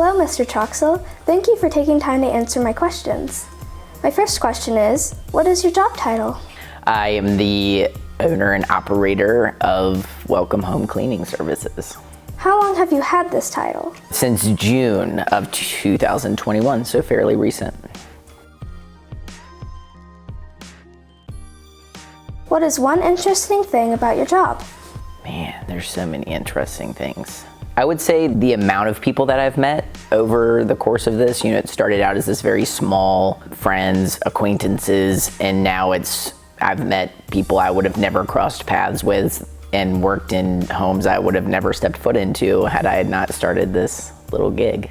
Hello, Mr. Troxell. Thank you for taking time to answer my questions. My first question is, what is your job title? I am the owner and operator of Welcome Home Cleaning Services. How long have you had this title? Since June of 2021, so fairly recent. What is one interesting thing about your job? Man, there's so many interesting things. I would say the amount of people that I've met over the course of this, it started out as this very small friends, acquaintances, and now I've met people I would have never crossed paths with and worked in homes I would have never stepped foot into had I had not started this little gig.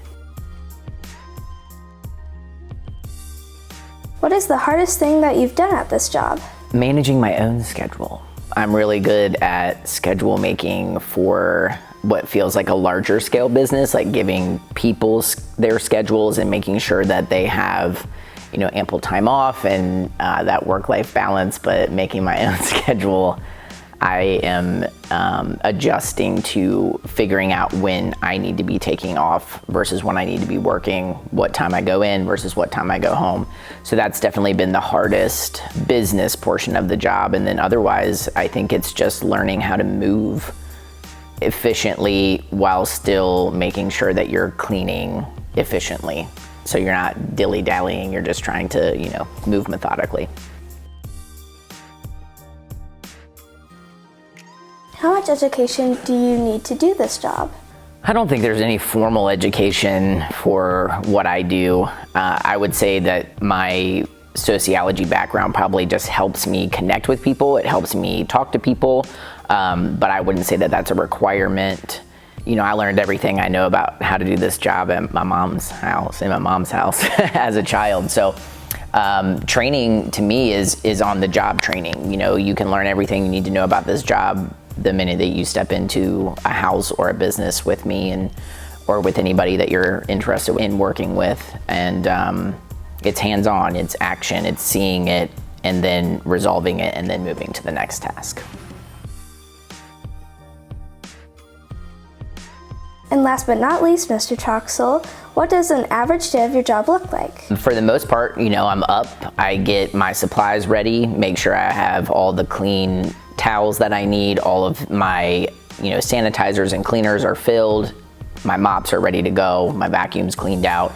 What is the hardest thing that you've done at this job? Managing my own schedule. I'm really good at schedule making for what feels like a larger scale business, like giving people their schedules and making sure that they have ample time off and that work-life balance, but making my own schedule, I am adjusting to figuring out when I need to be taking off versus when I need to be working, what time I go in versus what time I go home. So that's definitely been the hardest business portion of the job. And then otherwise, I think it's just learning how to move efficiently while still making sure that you're cleaning efficiently. So you're not dilly-dallying, you're just trying to, move methodically. How much education do you need to do this job? I don't think there's any formal education for what I do. I would say that my sociology background probably just helps me connect with people. It helps me talk to people, but I wouldn't say that that's a requirement. I learned everything I know about how to do this job at my mom's house as a child. So training to me is on the job training. You can learn everything you need to know about this job the minute that you step into a house or a business with me or with anybody that you're interested in working with. And it's hands-on, it's action, it's seeing it and then resolving it and then moving to the next task. And last but not least, Mr. Troxell, what does an average day of your job look like? For the most part, I'm up, I get my supplies ready, make sure I have all the clean towels that I need, all of my sanitizers and cleaners are filled, my mops are ready to go, my vacuum's cleaned out,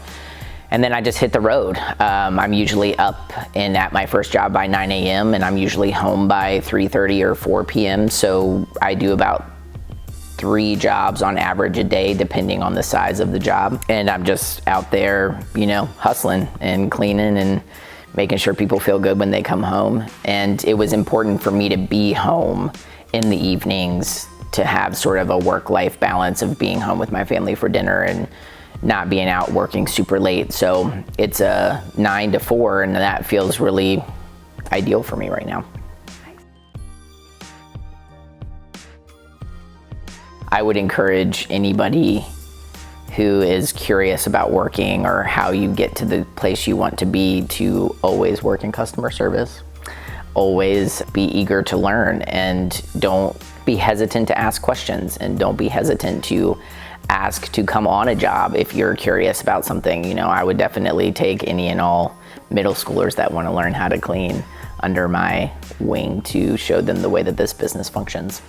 and then I just hit the road. I'm usually up and at my first job by 9 a.m. and I'm usually home by 3:30 or 4 p.m. So I do about 3 jobs on average a day, depending on the size of the job. And I'm just out there, hustling and cleaning and making sure people feel good when they come home. And it was important for me to be home in the evenings to have sort of a work-life balance of being home with my family for dinner and not being out working super late. So it's a 9 to 4 and that feels really ideal for me right now. I would encourage anybody who is curious about working or how you get to the place you want to be to always work in customer service. Always be eager to learn and don't be hesitant to ask questions and don't be hesitant to ask to come on a job if you're curious about something. I would definitely take any and all middle schoolers that want to learn how to clean under my wing to show them the way that this business functions.